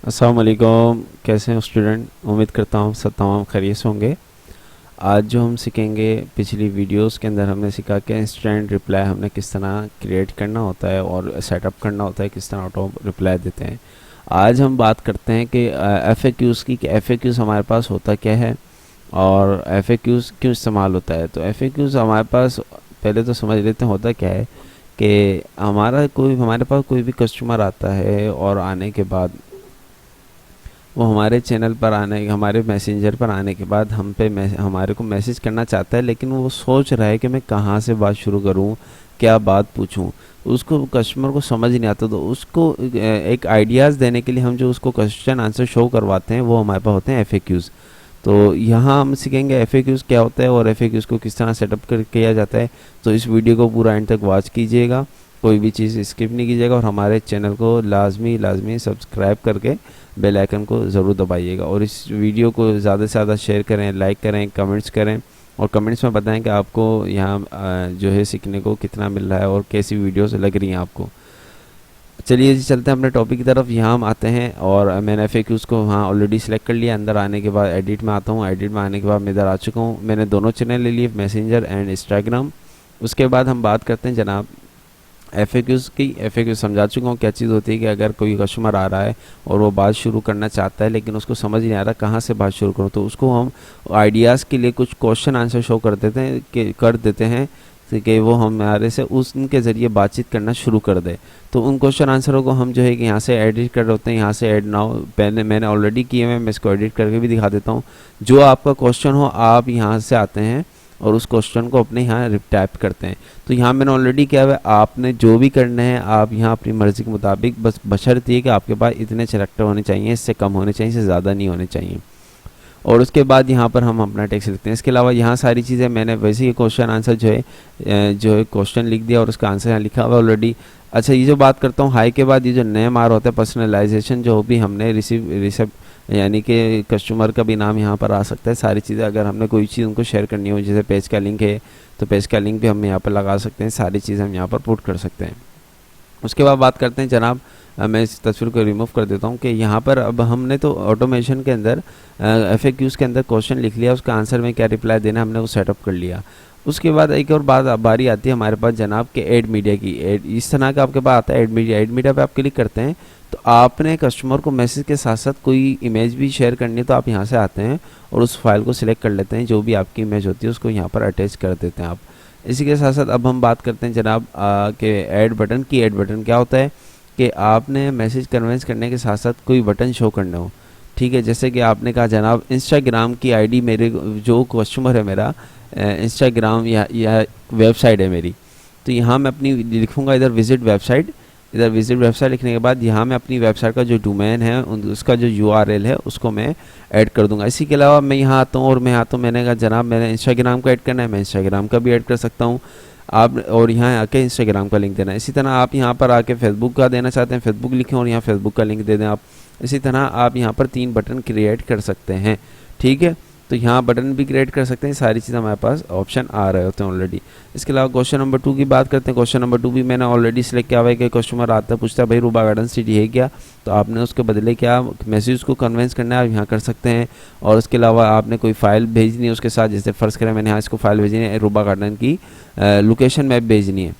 अस्सलाम वालेकुम। कैसे हैं स्टूडेंट? उम्मीद करता हूँ सब तमाम खैरियत से होंगे। आज जो हम सीखेंगे, पिछली वीडियोस के अंदर हमने सीखा कि इंस्टेंट रिप्लाई हमने किस तरह क्रिएट करना होता है और सेटअप करना होता है, किस तरह ऑटो रिप्लाई देते हैं। आज हम बात करते हैं कि एफएक्यूज़ की, कि एफएक्यूज़ हमारे पास होता क्या है और एफएक्यूज़ क्यों इस्तेमाल होता है। तो एफएक्यूज़ हमारे पास, पहले तो समझ लेते हैं होता क्या है। कि हमारे पास कोई भी कस्टमर आता है और आने के बाद वो हमारे चैनल पर आने, हमारे मैसेंजर पर आने के बाद हमारे को मैसेज करना चाहता है, लेकिन वो सोच रहा है कि मैं कहाँ से बात शुरू करूँ, क्या बात पूछूँ। उसको, कस्टमर को समझ नहीं आता, तो उसको एक आइडियाज़ देने के लिए हम जो उसको क्वेश्चन आंसर शो करवाते हैं वो हमारे पास होते हैं एफएक्यूज़। तो यहाँ हम सीखेंगे एफएक्यूज़ क्या होता है और एफएक्यूज़ को किस तरह सेटअप किया जाता है। तो इस वीडियो को पूरा एंड तक वॉच कीजिएगा, कोई भी चीज़ स्किप नहीं कीजिएगा, और हमारे चैनल को लाजमी सब्सक्राइब करके बेल आइकन को ज़रूर दबाइएगा। और इस वीडियो को ज़्यादा से ज़्यादा शेयर करें, लाइक करें, कमेंट्स करें, और कमेंट्स में बताएं कि आपको यहाँ जो है सीखने को कितना मिल रहा है और कैसी वीडियोस लग रही हैं आपको। चलिए जी, चलते हैं अपने टॉपिक की तरफ। यहाँ हम आते हैं और मैंने एफएक्यूज़ को वहाँ ऑलरेडी सेलेक्ट कर लिया। अंदर आने के बाद एडिट में आता हूँ। एडिट में आने के बाद मैं इधर आ चुका हूँ। मैंने दोनों चैनल ले लिए, मैसेंजर एंड इंस्टाग्राम। उसके बाद हम बात करते हैं जनाब एफएक्यूज़ समझा चुका हूँ क्या चीज़ होती है। कि अगर कोई कस्टमर आ रहा है और वो बात शुरू करना चाहता है, लेकिन उसको समझ नहीं आ रहा कहाँ से बात शुरू करूँ, तो उसको हम आइडियाज़ के लिए कुछ क्वेश्चन आंसर शो कर देते हैं कि वो हमारे से उनके ज़रिए बातचीत करना शुरू कर दे। तो उन क्वेश्चन आंसरों को हम जो है कि यहाँ से एडिट कर होते हैं, यहाँ से ऐड नाउ पहले मैंने ऑलरेडी किए हैं, मैं इसको एडिट करके भी दिखा देता हूँ। जो आपका क्वेश्चन हो आप यहाँ से आते हैं और उस क्वेश्चन को अपने यहाँ टाइप करते हैं। तो यहाँ मैंने ऑलरेडी किया हुआ है। आपने जो भी करना है आप यहाँ अपनी मर्ज़ी के मुताबिक, बस बशर्ते ये कि आपके पास इतने कैरेक्टर होने चाहिए, इससे कम होने चाहिए, इससे ज़्यादा नहीं होने चाहिए। और उसके बाद यहाँ पर हम अपना टेक्स्ट लिखते हैं। इसके अलावा यहाँ सारी चीज़ें मैंने वैसे ही क्वेश्चन आंसर जो है क्वेश्चन लिख दिया और उसका आंसर यहाँ लिखा हुआ ऑलरेडी। अच्छा, ये जो बात करता हूँ हाई के बाद, ये जो नेम आ रहा होता है पर्सनलाइजेशन, जो भी हमने रिसीव यानी कि कस्टमर का भी नाम यहाँ पर आ सकता है। सारी चीज़ें अगर हमने कोई चीज़ उनको शेयर करनी हो, जैसे पेज का लिंक है तो पेज का लिंक भी हम यहाँ पर लगा सकते हैं। सारी चीज़ें हम यहाँ पर पुट कर सकते हैं। उसके बाद बात करते हैं जनाब, मैं इस तस्वीर को रिमूव कर देता हूँ। कि यहाँ पर अब हमने तो ऑटोमेशन के अंदर एफएक्यूज़ के अंदर क्वेश्चन लिख लिया, उसका आंसर में क्या रिप्लाई देना हमने वो सेटअप कर लिया। उसके बाद एक और बारी आती है हमारे पास जनाब के ऐड मीडिया की। ऐड इस तरह का आपके पास आता है ऐड मीडिया पे आप क्लिक करते हैं तो आपने कस्टमर को मैसेज के साथ साथ कोई इमेज भी शेयर करनी है, तो आप यहाँ से आते हैं और उस फाइल को सिलेक्ट कर लेते हैं। जो भी आपकी इमेज होती है उसको यहाँ पर अटैच कर देते हैं आप। इसी के साथ साथ अब हम बात करते हैं जनाब के ऐड बटन की। ऐड बटन क्या होता है कि आपने मैसेज कन्वेंस करने के साथ साथ कोई बटन शो करना हो। ठीक है, जैसे कि आपने कहा जनाब इंस्टाग्राम की आईडी, मेरे जो कस्टमर है मेरा इंस्टाग्राम या वेबसाइट है मेरी, तो यहाँ मैं अपनी लिखूँगा इधर विजिट वेबसाइट। इधर विजिट वेबसाइट लिखने के बाद यहाँ मैं अपनी वेबसाइट का जो डोमेन है उसका जो यूआरएल है उसको मैं ऐड कर दूंगा। इसी के अलावा मैं यहाँ आता हूँ और मैं आता हूँ, मैंने कहा जनाब मैंने इंस्टाग्राम का ऐड करना है, मैं इंस्टाग्राम का भी ऐड कर सकता हूँ आप। और यहाँ आके इंस्टाग्राम का लिंक देना है। इसी तरह आप यहाँ पर आके फेसबुक का देना चाहते हैं, फेसबुक लिखें और यहाँ फेसबुक का लिंक दे दें आप। इसी तरह आप यहाँ पर 3 बटन क्रिएट कर सकते हैं। ठीक है, तो यहाँ बटन भी क्रिएट कर सकते हैं। सारी चीज़ हमारे पास ऑप्शन आ रहे होते हैं ऑलरेडी। इसके अलावा क्वेश्चन नंबर 2 की बात करते हैं। क्वेश्चन नंबर 2 भी मैंने ऑलरेडी सेलेक्ट किया हुआ है कि कस्टमर आता है पूछता है भाई रूबा गार्डन सिटी है क्या, तो आपने उसके बदले क्या मैसेज को कन्वेंस करना है आप यहाँ कर सकते हैं। और उसके अलावा आपने कोई फाइल भेजनी है उसके साथ, जैसे फ़र्ज़ करें मैंने यहाँ इसको फाइल भेजनी है, रूबा गार्डन की लोकेशन मैप भेजनी है,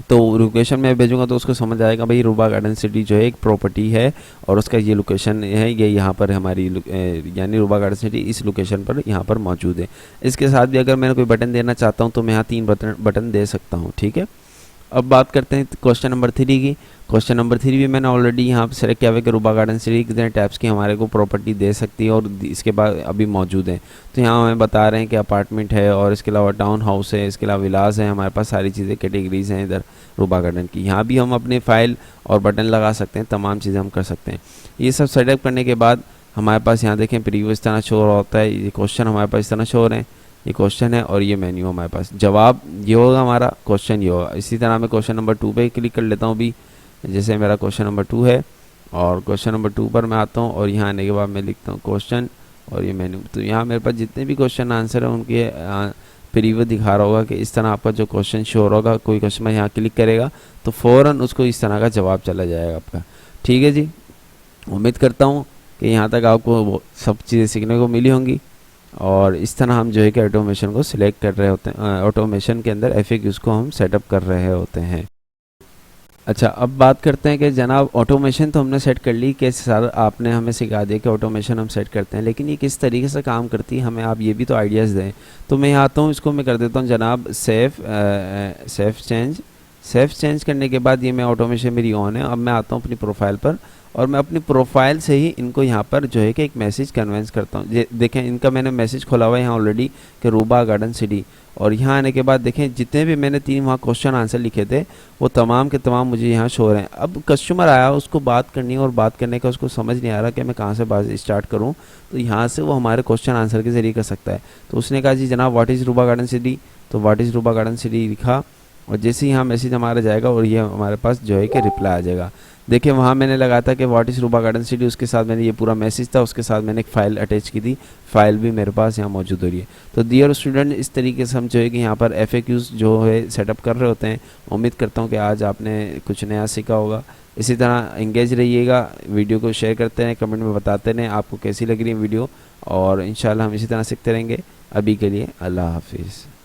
तो लोकेशन में भेजूंगा तो उसको समझ आएगा भाई रूबा गार्डन सिटी जो है एक प्रॉपर्टी है और उसका ये लोकेशन है, ये यहाँ पर हमारी यानी रूबा गार्डन सिटी इस लोकेशन पर यहाँ पर मौजूद है। इसके साथ भी अगर मैं कोई बटन देना चाहता हूँ तो मैं यहाँ 3 बटन दे सकता हूँ। ठीक है, अब बात करते हैं क्वेश्चन नंबर 3 की। क्वेश्चन नंबर 3 भी मैंने ऑलरेडी यहाँ पर सेलेक्ट किया हुआ है कि रूबा गार्डन सिटी कितने टाइप्स की हमारे को प्रॉपर्टी दे सकती है और इसके बाद अभी मौजूद है। तो यहाँ हमें बता रहे हैं कि अपार्टमेंट है और इसके अलावा टाउन हाउस है, इसके अलावा विलास है, हमारे पास सारी चीज़ें कैटेगरीज हैं इधर रूबा गार्डन की। यहाँ भी हम अपने फाइल और बटन लगा सकते हैं, तमाम चीज़ें हम कर सकते हैं। ये सब सेटअप करने के बाद हमारे पास यहाँ देखें प्रीव्यू इस तरह शो हो रहा होता है, ये क्वेश्चन हमारे पास इस तरह शो हो रहे हैं, ये क्वेश्चन है और ये मेन्यू हमारे पास। जवाब ये होगा हमारा, क्वेश्चन ये होगा। इसी तरह मैं क्वेश्चन नंबर 2 पे क्लिक कर लेता हूँ भी, जैसे मेरा क्वेश्चन नंबर 2 है और क्वेश्चन नंबर 2 पर मैं आता हूँ और यहाँ आने के बाद मैं लिखता हूँ क्वेश्चन और ये मेन्यू। तो यहाँ मेरे पास जितने भी क्वेश्चन आंसर है उनके प्रीव्यू दिखा रहा होगा कि इस तरह आपका जो क्वेश्चन शो होगा, कोई कस्टमर यहाँ क्लिक करेगा तो फ़ौरन उसको इस तरह का जवाब चला जाएगा आपका। ठीक है जी, उम्मीद करता हूँ कि यहाँ तक आपको सब चीज़ें सीखने को मिली होंगी। और इस तरह हम जो है कि ऑटोमेशन को सिलेक्ट कर रहे होते हैं, ऑटोमेशन के अंदर एफएक्यूज़ को हम सेटअप कर रहे होते हैं। अच्छा, अब बात करते हैं कि जनाब ऑटोमेशन तो हमने सेट कर ली कि सर आपने हमें सिखा दिया कि ऑटोमेशन हम सेट करते हैं, लेकिन ये किस तरीके से काम करती है हमें आप ये भी तो आइडियाज़ दें। तो मैं यहाँ आता हूँ, इसको मैं कर देता हूँ जनाब सेफ चेंज करने के बाद ये मैं ऑटोमेशन मेरी ऑन है। अब मैं आता हूँ अपनी प्रोफाइल पर और मैं अपनी प्रोफाइल से ही इनको यहाँ पर जो है कि एक मैसेज कन्वेंस करता हूँ। देखें इनका मैंने मैसेज खोला हुआ है यहाँ ऑलरेडी कि रूबा गार्डन सिटी, और यहाँ आने के बाद देखें जितने भी मैंने 3 वहाँ क्वेश्चन आंसर लिखे थे वो तमाम के तमाम मुझे यहाँ शो हो रहे हैं। अब कस्टमर आया, उसको बात करनी है और बात करने का उसको समझ नहीं आ रहा कि मैं कहाँ से बात स्टार्ट करूँ, तो यहाँ से वो हमारे क्वेश्चन आंसर के ज़रिए कर सकता है। तो उसने कहा जी जनाब what is Ruba garden city, तो what is Ruba garden city लिखा और जैसे ही यहाँ मैसेज हमारा जाएगा और ये हमारे पास जो है कि रिप्लाई आ जाएगा। देखिए वहाँ मैंने लगाया था कि what is Ruba garden city, उसके साथ मैंने ये पूरा मैसेज था, उसके साथ मैंने एक फ़ाइल अटैच की थी, फ़ाइल भी मेरे पास यहाँ मौजूद हो रही है। तो डियर स्टूडेंट, इस तरीके से हम जो है कि यहाँ पर एफएक्यूज़ जो है सेटअप कर रहे होते हैं। उम्मीद करता हूँ कि आज आपने कुछ नया सीखा होगा। इसी तरह एंगेज रहिएगा, वीडियो को शेयर करते हैं, कमेंट में बताते रहें आपको कैसी लग रही है वीडियो, और इंशाल्लाह हम इसी तरह सीखते रहेंगे। अभी के लिए अल्लाह हाफिज़।